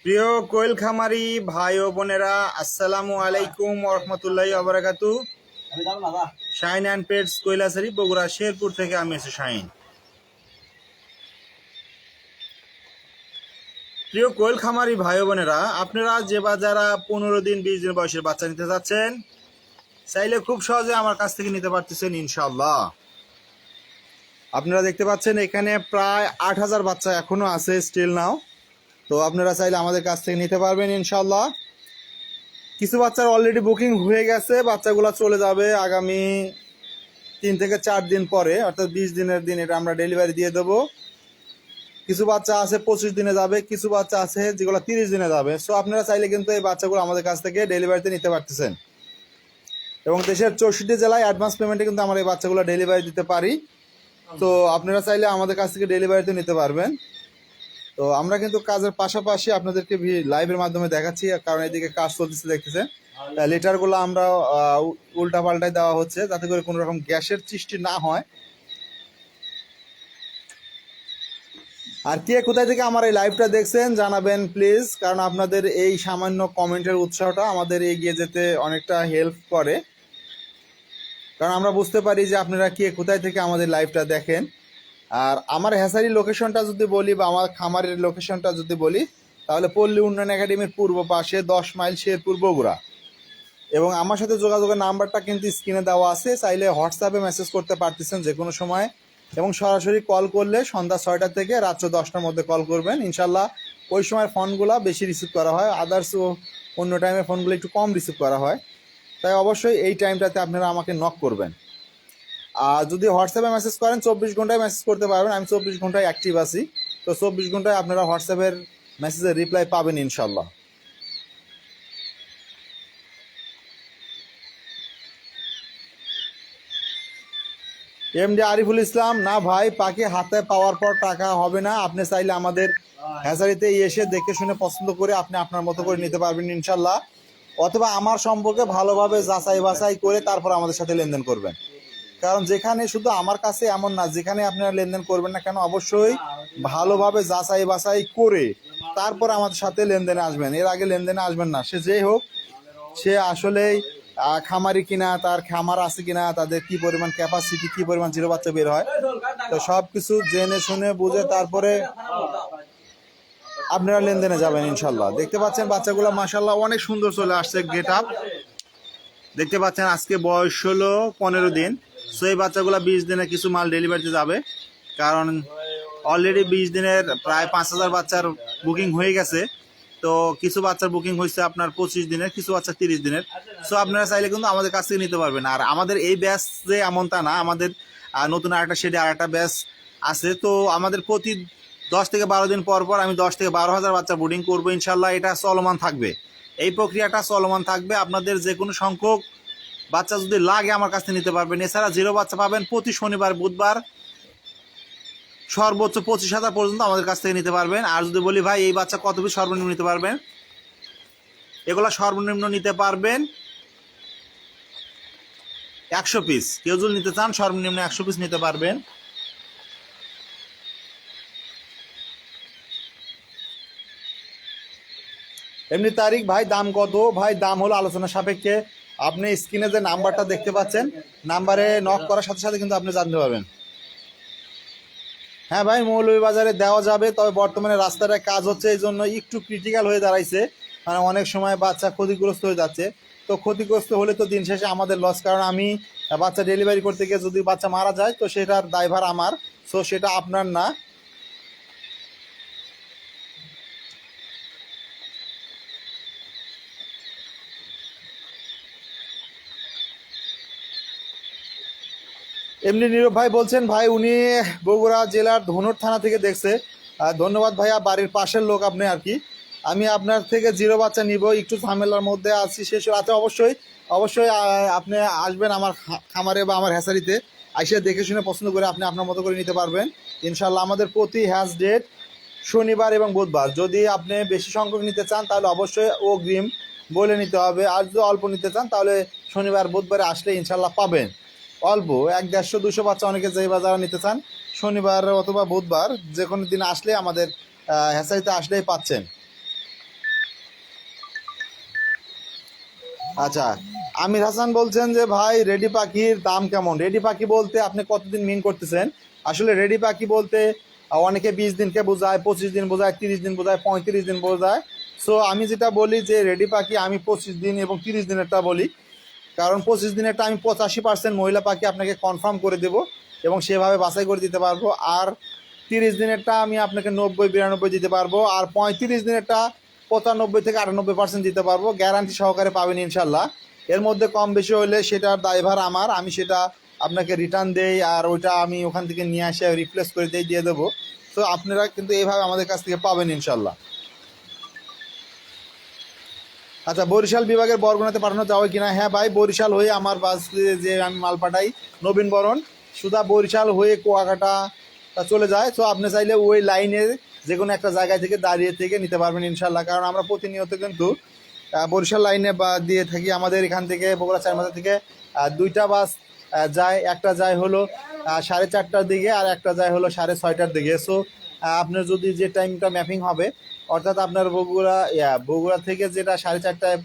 প্রিয় কোয়েল খামারি ভাই ও বোনেরা, আসসালামু আলাইকুম ওয়া রাহমাতুল্লাহি ওয়া বারাকাতুহু। শাইন অ্যান্ড পেটস কৈলাসরি বগুড়া শেরপুর থেকে আমি এসে শাইন। প্রিয় কোয়েল খামারি ভাই ও বোনেরা, আপনারা যে বা যারা 15 দিন 20 দিন বয়সের বাচ্চা নিতে যাচ্ছেন, চাইলে খুব সহজে আমার কাছ থেকে নিতে পারতেছেন ইনশাআল্লাহ। আপনারা দেখতে পাচ্ছেন এখানে প্রায় 8000 বাচ্চা এখনো আছে স্টিল নাও। তো আপনারা চাইলে আমাদের কাছ থেকে নিতে পারবেন ইনশাআল্লাহ। কিছু বাচ্চার অলরেডি বুকিং হয়ে গেছে, বাচ্চাগুলো চলে যাবে আগামী 3 থেকে 4 দিন পরে, অর্থাৎ 20 দিনের দিন এটা আমরা ডেলিভারি দিয়ে দেবো। কিছু বাচ্চা আছে 25 দিনে যাবে, কিছু বাচ্চা আছে যেগুলো 30 দিনে যাবে। সো আপনারা চাইলে কিন্তু এই বাচ্চাগুলো আমাদের কাছ থেকে ডেলিভারিতে নিতে পারতেছেন, এবং দেশের 64 জেলায় অ্যাডভান্স পেমেন্টে কিন্তু আমরা এই বাচ্চাগুলো ডেলিভারি দিতে পারি। তো আপনারা চাইলে আমাদের কাছ থেকে ডেলিভারিতে নিতে পারবেন। তো আমরা কিন্তু কাজের পাশাপাশি আপনাদেরকে লাইভের মাধ্যমে দেখাচ্ছি, কারণ এদিকে কাজ চলতেছে দেখতেছেন। লিটারগুলো আমরা উল্টা পাল্টায় দেওয়া হচ্ছে যাতে করে কোনো রকম গ্যাসের সৃষ্টি না হয়। আর কে কোথায় থেকে আমার এই লাইভটা দেখছেন জানাবেন প্লিজ, কারণ আপনাদের এই সামান্য কমেন্টের উৎসাহটা আমাদের এগিয়ে যেতে অনেকটা হেল্প করে। কারণ আমরা বুঝতে পারি যে আপনারা কে কোথায় থেকে আমাদের লাইভটা দেখেন। আর আমার হ্যাসারি লোকেশনটা যদি বলি বা আমার খামারের লোকেশনটা যদি বলি, তাহলে পল্লী উন্নয়ন একাডেমির পূর্ব পাশে 10 মাইল শেরপুর বগুড়া। এবং আমার সাথে যোগাযোগের নাম্বারটা কিন্তু স্ক্রিনে দেওয়া আছে, চাইলে হোয়াটসঅ্যাপে মেসেজ করতে পারতেছেন যে কোনো সময়, এবং সরাসরি কল করলে সন্ধ্যা 6টা থেকে রাত্র 10টার মধ্যে কল করবেন ইনশাল্লাহ। ওই সময় ফোনগুলো বেশি রিসিভ করা হয়, আদার্স অন্য টাইমে ফোনগুলো একটু কম রিসিভ করা হয়। তাই অবশ্যই এই টাইমটাতে আপনারা আমাকে নক করবেন। আর যদি হোয়াটসঅ্যাপে মেসেজ করেন 24 ঘন্টায় মেসেজ করতে পারবেন, আমি 24 ঘন্টায় অ্যাক্টিভ আছি। তো 24 ঘন্টায় আপনারা হোয়াটসঅ্যাপের মেসেজের রিপ্লাই পাবেন ইনশাল্লাহ। এমডি আরিফুল ইসলাম, না ভাই, পাখি হাতে পাওয়ার পর টাকা হবে না। আপনি চাইলে আমাদের হ্যাচারিতে এসে দেখে শুনে পছন্দ করে আপনি আপনার মতো করে নিতে পারবেন ইনশাল্লাহ, অথবা আমার সম্পর্কে ভালোভাবে যাচাই বাছাই করে তারপর আমাদের সাথে লেনদেন করবেন। কারণ যেখানে শুধু আমার কাছে এমন না, যেখানে আপনারা লেনদেন করবেন না কেন, অবশ্যই ভালোভাবে যাচাই বাছাই করে তারপর আমাদের সাথে লেনদেনে আসবেন। এর আগে লেনদেনে আসবেন না। সে যেই হোক, সে আসলেই খামারি কিনা, তার খামার আছে কিনা, তাদের কি পরিমাণ ক্যাপাসিটি, কি পরিমাণ জিরো বাচ্চা বের হয়, তো সব কিছু জেনে শুনে বুঝে তারপরে আপনারা লেনদেনে যাবেন ইনশাল্লাহ। দেখতে পাচ্ছেন বাচ্চাগুলো মাশাল্লাহ অনেক সুন্দর চলে আসছে গেট আপ। দেখতে পাচ্ছেন আজকে বয়স হলো 15 দিন। সো এই বাচ্চাগুলো 20 দিনে কিছু মাল ডেলিভারিতে যাবে, কারণ অলরেডি 20 দিনের প্রায় 5000 বাচ্চার বুকিং হয়ে গেছে। তো কিছু বাচ্চার বুকিং হয়েছে আপনার 25 দিনের, কিছু বাচ্চা 30 দিনের। সো আপনারা চাইলে কিন্তু আমাদের কাছ থেকে নিতে পারবেন। আর আমাদের এই ব্যাচ যে এমনটা না, আমাদের নতুন আরেকটা শেডে আরেকটা ব্যাচ আছে। তো আমাদের প্রতি 10 থেকে 12 দিন পর পর আমি 10 থেকে 12,000 বাচ্চা বোর্ডিং করবো ইনশাল্লাহ। এটা চলমান থাকবে, এই প্রক্রিয়াটা চলমান থাকবে। আপনাদের যে কোনো সংখ্যক বাচ্চা যদি লাগে আমার কাছ থেকে নিতে পারবেন। এছাড়া জিরো বাচ্চা পাবেন প্রতি শনিবার বুধবার, সর্বোচ্চ 25,000 পর্যন্ত আমাদের কাছ থেকে নিতে পারবেন। আর যদি বলি ভাই এই বাচ্চা কত পিস সর্বনিম্ন নিতে পারবেন, এগুলো সর্বনিম্ন নিতে পারবেন 100 পিস। কেউ যদি নিতে চান সর্বনিম্ন 100 পিস নিতে পারবেন। এমনি তারিখ ভাই, দাম কত? ভাই দাম হলো আলোচনা সাপেক্ষে। আপনি স্ক্রিনে যে নাম্বারটা দেখতে পাচ্ছেন, নাম্বারে নক করার সাথে সাথে কিন্তু আপনি জানতে পারবেন। হ্যাঁ ভাই, মৌলভীবাজারে দেওয়া যাবে, তবে বর্তমানে রাস্তাটায় কাজ হচ্ছে, এই জন্য একটু ক্রিটিক্যাল হয়ে দাঁড়াইছে। মানে অনেক সময় বাচ্চা ক্ষতিগ্রস্ত হয়ে যাচ্ছে। তো ক্ষতিগ্রস্ত হলে তো দিন শেষে আমাদের লস, কারণ আমি বাচ্চা ডেলিভারি করতে গিয়ে যদি বাচ্চা মারা যায় তো সেটার দায়ভার আমার, সো সেটা আপনার না। এমনি নীরব ভাই বলছেন, ভাই উনি বগুড়া জেলার ধনুর থানা থেকে দেখছে। ধন্যবাদ ভাইয়া, বাড়ির পাশের লোক আপনি আর কি। আমি আপনার থেকে জিরো বাচ্চা নিব, একটু ঝামেলার মধ্যে আছি শেষ রাতে। অবশ্যই অবশ্যই আপনি আসবেন আমার খামারে বা আমার হ্যাচারিতে, আইসে দেখে শুনে পছন্দ করে আপনি আপনার মতো করে নিতে পারবেন ইনশাল্লাহ। আমাদের প্রতি হ্যাচ ডেট শনিবার এবং বুধবার। যদি আপনি বেশি সংখ্যক নিতে চান তাহলে অবশ্যই অগ্রিম বলে নিতে হবে, আর যদি অল্প নিতে চান তাহলে শনিবার বুধবারে আসলে ইনশাল্লাহ পাবেন। অল্প 100-150 200 বাচ্চা অনেকে যে বাজারে নিতে চান, শনিবার অথবা বুধবার যে কোনো দিন আসলে আমাদের হ্যাচারিতে আসলেই পাচ্ছেন। আচ্ছা, আমির হাসান বলছেন যে ভাই রেডি পাখির দাম কেমন? রেডি পাখি বলতে আপনি কতদিন মিন করতেছেন? আসলে রেডি পাখি বলতে অনেকে 20 দিনকে বোঝায়, 25 দিন বোঝায়, 30 দিন বোঝায়, 35 দিন বোঝায়। সো আমি যেটা বলি যে রেডি পাখি আমি 25 দিন এবং 30 দিনেরটা বলি, কারণ 25 দিনেরটা আমি 85% মহিলা পাখি আপনাকে কনফার্ম করে দেবো এবং সেভাবে বাছাই করে দিতে পারবো। আর 30 দিনেরটা আমি আপনাকে 90-92 দিতে পারবো। আর 35 দিনেরটা 95 থেকে 98% দিতে পারবো, গ্যারান্টি সহকারে পাবেন ইনশাল্লাহ। এর মধ্যে কম বেশি হলে সেটার দায়ভার আমার, আমি সেটা আপনাকে রিটার্ন দেই আর ওইটা আমি ওখান থেকে নিয়ে আসে রিপ্লেস করে দিয়ে দেবো। তো আপনারা কিন্তু এইভাবে আমাদের কাছ থেকে পাবেন ইনশাল্লাহ। আচ্ছা, বরিশাল বিভাগের বরগুনাতে পাঠানো যাবে কিনা? হ্যাঁ ভাই, বরিশাল হয়ে আমার বাস যে আমি মাল পাঠাই নবীন বরণ, সুদা বরিশাল হয়ে কুয়াকাটা চলে যায়। তো আপনি চাইলে ওই লাইনে যে কোনো একটা জায়গায় থেকে দাঁড়িয়ে থেকে নিতে পারবেন ইনশাল্লাহ, কারণ আমরা প্রতিনিয়ত কিন্তু বরিশাল লাইনে বা দিয়ে থাকি। আমাদের এখান থেকে বগুড়া চারমাথা থেকে দুইটা বাস যায়, একটা যায় হলো 4:30টার দিকে আর একটা যায় হলো 6:30টার দিকে। সো আপনার যদি যে টাইমটা ম্যাপিং হবে, অর্থাৎ আপনার বগুড়া থেকে যেটা 4:30টায়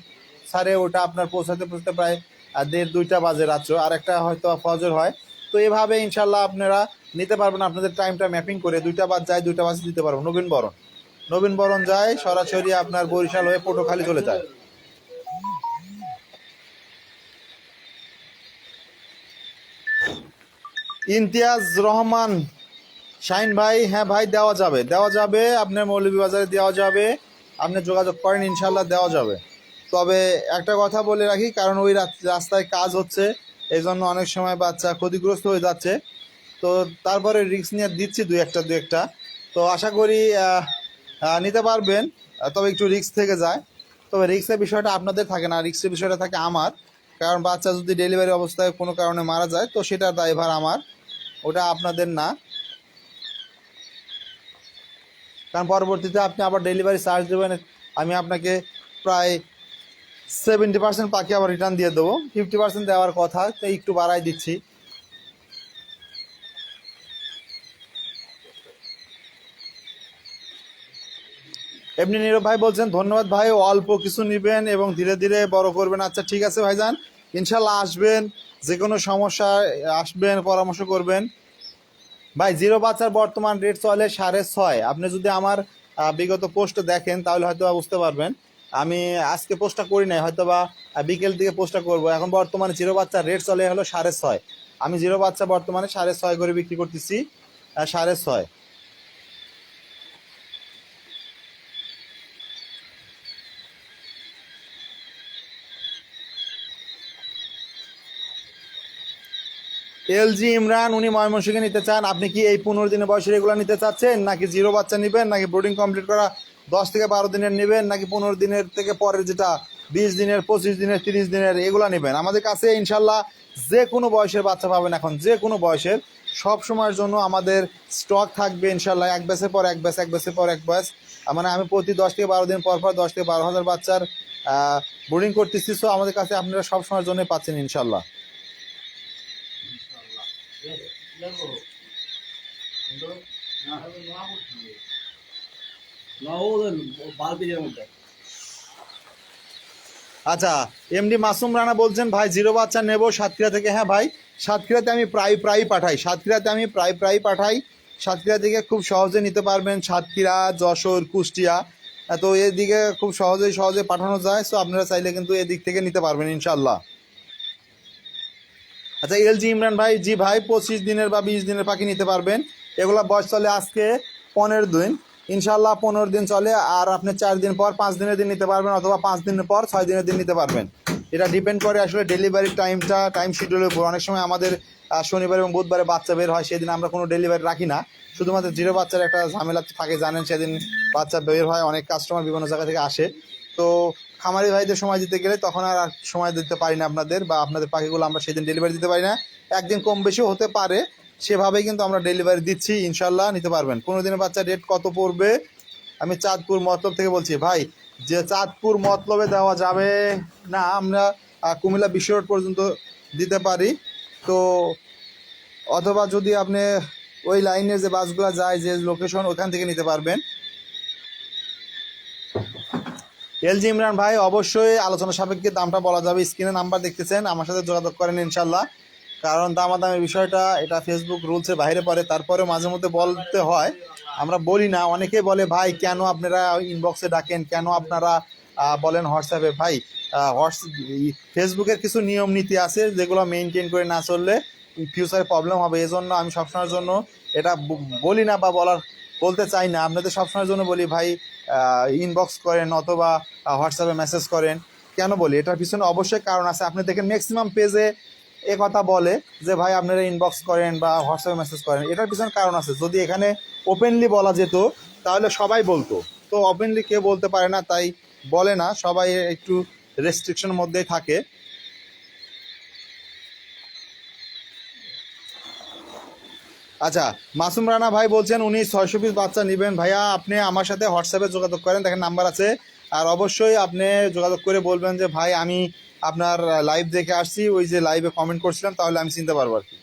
ছাড়ে ওটা আপনার পৌঁছাতে প্রায় 1:30-2টা বাজে রাত্র, আর একটা হয়তো ফজর হয়। তো এভাবে ইনশাল্লাহ আপনারা নিতে পারবেন আপনাদের টাইমটা ম্যাপিং করে। 2টা বাস যায়, 2টা বাসে দিতে পারবো। নবীন বরণ যায় সরাসরি আপনার বরিশাল হয়ে পটুয়াখালী চলে যায়। ইমতিয়াজ রহমান শাহিন ভাই, হ্যাঁ ভাই দেওয়া যাবে আপনার মৌলভীবাজারে দেওয়া যাবে, আপনি যোগাযোগ করেন ইনশাল্লাহ দেওয়া যাবে। তবে একটা কথা বলে রাখি, কারণ ওই রাস্তায় কাজ হচ্ছে, এই জন্য অনেক সময় বাচ্চা ক্ষতিগ্রস্ত হয়ে যাচ্ছে। তো তারপরে রিস্ক নিয়ে দিচ্ছি দুই একটা। তো আশা করি নিতে পারবেন, তবে একটু রিস্ক থেকে যায়। তবে রিস্কের বিষয়টা আপনাদের থাকে না, রিস্কের বিষয়টা থাকে আমার, কারণ বাচ্চা যদি ডেলিভারি অবস্থায় কোনো কারণে মারা যায় তো সেটার দায়ভার আমার, ওটা আপনাদের না। কারণ পরবর্তীতে আপনি আবার ডেলিভারি চার্জ দেবেন, আমি আপনাকে প্রায় 70% পাখি আবার রিটার্ন দিয়ে দেবো। 50% দেওয়ার কথা, তো একটু বাড়াই দিচ্ছি। এমনি নীরব ভাই বলছেন ধন্যবাদ ভাই, অল্প কিছু নেবেন এবং ধীরে ধীরে বড় করবেন। আচ্ছা ঠিক আছে ভাইজান, ইনশাল্লাহ আসবেন, যে কোনো সমস্যা আসবেন, পরামর্শ করবেন। ভাই জিরো বাচ্চার বর্তমান রেট চলে 6.5। আপনি যদি আমার বিগত পোস্ট দেখেন তাহলে হয়তো বুঝতে পারবেন। আমি আজকে পোস্টটা করি নাই, হয়তো বা বিকেল দিকে পোস্টটা করব। এখন বর্তমানে জিরো বাচ্চার রেট চলে হলো 6.5। আমি জিরো বাচ্চা বর্তমানে 6.5 করে বিক্রি করতেছি, 6.5। এলজি ইমরান, উনি ময়মনসিংহে নিতে চান। আপনি কি এই 15 দিনের বয়সের এগুলো নিতে চাচ্ছেন, নাকি জিরো বাচ্চা নেবেন, নাকি ব্রোডিং কমপ্লিট করা 10 থেকে 12 দিনের নেবেন, নাকি 15 দিনের থেকে পরের যেটা 20 দিনের, 25 দিনের, 30 দিনের এগুলো নেবেন? আমাদের কাছে ইনশাল্লাহ যে কোনো বয়সের বাচ্চা পাবেন, এখন যে কোনো বয়সের সব সময়ের জন্য আমাদের স্টক থাকবে ইনশাল্লাহ। এক ব্যাচের পর এক ব্যাচ, এক ব্যাচের পর এক ব্যাচ, মানে আমি প্রতি 10 থেকে 12 দিন পর 10 থেকে 12,000 বাচ্চার বোর্ডিং করতেছি। সো আমাদের কাছে আপনারা সব সময়ের জন্য পাচ্ছেন ইনশাল্লাহ। আচ্ছা, এমডি মাসুম রানা বলছেন ভাই জিরো বাচ্চা নেব সাতক্ষীরা থেকে। হ্যাঁ ভাই, সাতক্ষীরাতে আমি প্রায় পাঠাই। সাতক্ষীরা থেকে খুব সহজে নিতে পারবেন, সাতক্ষীরা, যশোর, কুষ্টিয়া, তো এদিকে খুব সহজে পাঠানো যায়। সো আপনারা চাইলে কিন্তু এদিক থেকে নিতে পারবেন ইনশাল্লাহ। আচ্ছা, এলজি ইমরান ভাই, জি ভাই 25 দিনের বা 20 দিনের পাখি নিতে পারবেন। এগুলা বয়স চলে আজকে 15 দিন, ইনশাল্লাহ 15 দিন চলে। আর আপনি 4 দিন পর 5 দিনের দিন নিতে পারবেন, অথবা 5 দিনের পর 6 দিনের দিন নিতে পারবেন। এটা ডিপেন্ড করে আসলে ডেলিভারি টাইম শিডিউলের উপর। অনেক সময় আমাদের শনিবার এবং বুধবারে বাচ্চা বের হয়, সেদিন আমরা কোনো ডেলিভারি রাখি না। শুধুমাত্র জিরো বাচ্চার একটা ঝামেলা থাকে জানেন, সেদিন বাচ্চা বের হয়, অনেক কাস্টমার বিভিন্ন জায়গা থেকে আসে। তো খামারি ভাইদের সময় দিতে গেলে তখন আর সময় দিতে পারি না আপনাদের, বা আপনাদের পাখিগুলো আমরা সেদিন ডেলিভারি দিতে পারি না। একদিন কম বেশি হতে পারে, সেভাবেই কিন্তু আমরা ডেলিভারি দিচ্ছি ইনশাল্লাহ, নিতে পারবেন। 15 দিনের বাচ্চা রেট কত পড়বে? আমি চাঁদপুর মতলব থেকে বলছি ভাই, যে চাঁদপুর মতলবে দেওয়া যাবে না, আমরা কুমিল্লা বিশ্ব রোড পর্যন্ত দিতে পারি। তো অথবা যদি আপনি ওই লাইনে যে বাসগুলো যায়, যে লোকেশন, ওখান থেকে নিতে পারবেন। এলজি ইমরান ভাই, অবশ্যই আলোচনা সাপেক্ষে দামটা বলা যাবে। স্ক্রিনে নাম্বার দেখতেছেন, আমার সাথে যোগাযোগ করেন ইনশাল্লাহ। কারণ দামাদামের বিষয়টা এটা ফেসবুক রুলসের বাইরে পড়ে, তারপরে মাঝে মধ্যে বলতে হয়। আমরা বলি না, অনেকে বলে ভাই কেন আপনারা ইনবক্সে ডাকেন, কেন আপনারা বলেন হোয়াটসঅ্যাপে। ভাই ফেসবুকের কিছু নিয়ম নীতি আছে যেগুলো মেনটেন করে না চললে ফিউচারে প্রবলেম হবে। এজন্য আমি সবসময়ের জন্য এটা বলি না বা বলতে চাই না। আপনাদের সবসময়ের জন্য বলি ভাই ইনবক্স করেন অথবা হোয়াটসঅ্যাপে মেসেজ করেন। কেন বলি, এটার পিছনে অবশ্যই কারণ আছে। আপনি দেখেন ম্যাক্সিমাম পেজে এ কথা বলে যে ভাই আপনারা ইনবক্স করেন বা হোয়াটসঅ্যাপে মেসেজ করেন, এটার পিছনে কারণ আছে। যদি এখানে ওপেনলি বলা যেত তাহলে সবাই বলতো, তো ওপেনলি কেউ বলতে পারে না, তাই বলে না, সবাই একটু রেস্ট্রিকশনের মধ্যেই থাকে। আচ্ছা, মাসুম রানা ভাই বলছেন উনি 600 পিস বাচ্চা নেবেন। ভাইয়া আপনি আমার সাথে হোয়াটসঅ্যাপে যোগাযোগ করেন, দেখেন নাম্বার আছে। আর অবশ্যই আপনি যোগাযোগ করে বলবেন যে ভাই আমি আপনার লাইভ দেখে আসছি, ওই যে লাইভে কমেন্ট করছিলাম, তাহলে আমি চিনতে পারবো আর কি।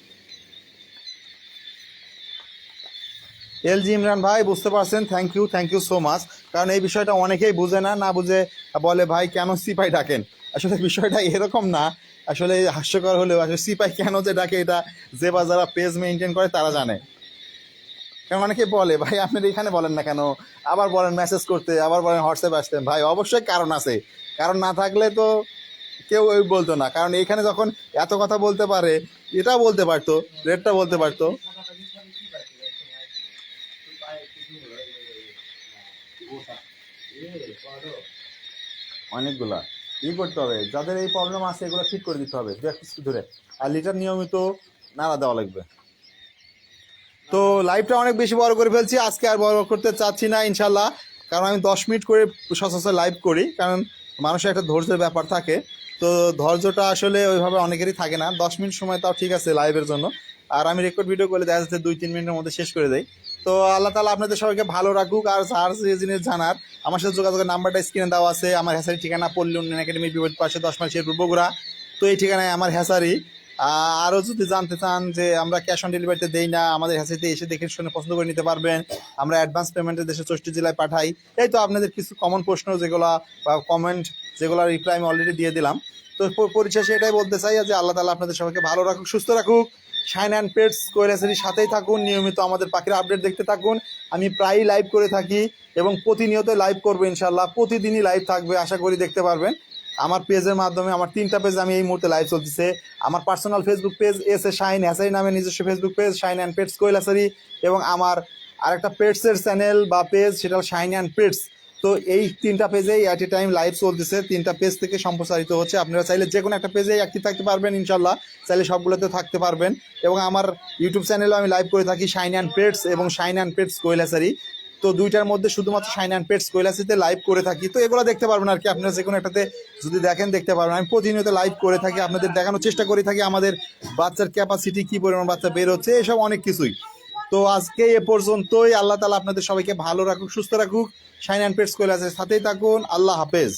এলজি ইমরান ভাই, বুঝতে পারছেন, থ্যাংক ইউ সো মাচ। কারণ এই বিষয়টা অনেকেই বুঝে না, না বুঝে বলে ভাই কেন সিপাই ডাকেন। আসলে বিষয়টা এরকম না, আসলে হাস্যকর হলেও আসলে সিপাই কেন যে ডাকে এটা যে বা যারা পেজ মেনটেন করে তারা জানে। কারণ অনেকে বলে ভাই আপনার এখানে বলেন না কেন, আবার বলেন মেসেজ করতে, আবার বলেন হোয়াটসঅ্যাপে আসতেন। ভাই অবশ্যই কারণ আছে, কারণ না থাকলে তো কেউ ওই বলতো না। কারণ এইখানে যখন এত কথা বলতে পারে, এটাও বলতে পারতো, রেটটা বলতে পারতো। অনেকগুলা করতে হবে, যাদের এই প্রবলেম আছে এগুলো ঠিক করে দিতে হবে 2-1 ধরে। আর লিটার নিয়মিত নাড়া দেওয়া লাগবে। তো লাইভটা অনেক বেশি বড় করে ফেলছি, আজকে আর বড় করতে চাচ্ছি না ইনশাল্লাহ। কারণ আমি 10 মিনিট করে সচরাচর লাইভ করি, কারণ মানুষের একটা ধৈর্যের ব্যাপার থাকে। তো ধৈর্যটা আসলে ওইভাবে অনেকেরই থাকে না। 10 মিনিট সময় তাও ঠিক আছে লাইভের জন্য। আর আমি রেকর্ড ভিডিও করলে দেখা যাচ্ছে 2-3 মিনিটের মধ্যে শেষ করে দেয়। তো আল্লাহ তাআলা আপনাদের সবাইকে ভালো রাখুক। আর যার যে জিনিস জানার, আমার সাথে যোগাযোগের নাম্বারটা স্ক্রিনে দেওয়া আছে। আমার হ্যাসারি ঠিকানা পল্লী উন্নয়ন একাডেমির বিপরীত পাশে 10 মাইল শেরপুর বগুড়া। তো এই ঠিকানায় আমার হ্যাসারি। আরও যদি জানতে চান যে আমরা ক্যাশ অন ডেলিভারিতে দেই না, আমাদের হ্যাসারিতে এসে দেখে শুনে পছন্দ করে নিতে পারবেন। আমরা অ্যাডভান্স পেমেন্টের দেশে 64 জেলায় পাঠাই। এই তো আপনাদের কিছু কমন প্রশ্ন যেগুলো বা কমেন্ট যেগুলো রিপ্লাই আমি অলরেডি দিয়ে দিলাম। তো পরিশেষে এটাই বলতে চাই যে আল্লাহ তাআলা আপনাদের সবাইকে ভালো রাখুক, সুস্থ রাখুক। শাইন অ্যান্ড পেটস কোয়েল হ্যাচারির সাথেই থাকুন, নিয়মিত আমাদের পাখির আপডেট দেখতে থাকুন। আমি প্রায়ই লাইভ করে থাকি এবং প্রতিনিয়ত লাইভ করবো ইনশাল্লাহ। প্রতিদিনই লাইভ থাকবে, আশা করি দেখতে পারবেন। আমার পেজের মাধ্যমে, আমার 3টা পেজ আমি এই মুহূর্তে লাইভ চলতেছে। আমার পার্সোনাল ফেসবুক পেজ এসে শাইন হ্যাচারি নামে নিজস্ব Facebook page Shine and Pets quail hatchery, এবং আমার আরেকটা পেটসের চ্যানেল বা পেজ, সেটা শাইন অ্যান্ড পেটস। তো এই 3টা পেজেই অ্যাট এ টাইম লাইভ চলতেছে, 3টা পেজ থেকে সম্প্রসারিত হচ্ছে। আপনারা চাইলে যে কোনো একটা পেজেই অ্যাক্টিভ থাকতে পারবেন ইনশাল্লাহ, চাইলে সবগুলোতে থাকতে পারবেন। এবং আমার ইউটিউব চ্যানেলেও আমি লাইভ করে থাকি শাইন অ্যান্ড পেটস এবং Shine and Pets quail hatchery. তো দুইটার মধ্যে শুধুমাত্র শাইন অ্যান্ড পেটস কোয়েল হ্যাচারিতে লাইভ করে থাকি। তো এগুলো দেখতে পারবেন আর কি, আপনারা যে কোনো একটাতে যদি দেখেন দেখতে পারবেন। আমি প্রতিনিয়ত লাইভ করে থাকি, আপনাদের দেখানোর চেষ্টা করে থাকি আমাদের বাচ্চার ক্যাপাসিটি, কী পরিমাণ বাচ্চা বের হচ্ছে, এসব অনেক কিছুই। তো আজকে এ পর্যন্তই। আল্লাহ তাআলা আপনাদের সবাইকে ভালো রাখুক, সুস্থ রাখুক। শাইন অ্যান্ড পেটস কোয়েল হ্যাচারির সাথেই থাকুন। আল্লাহ হাফেজ।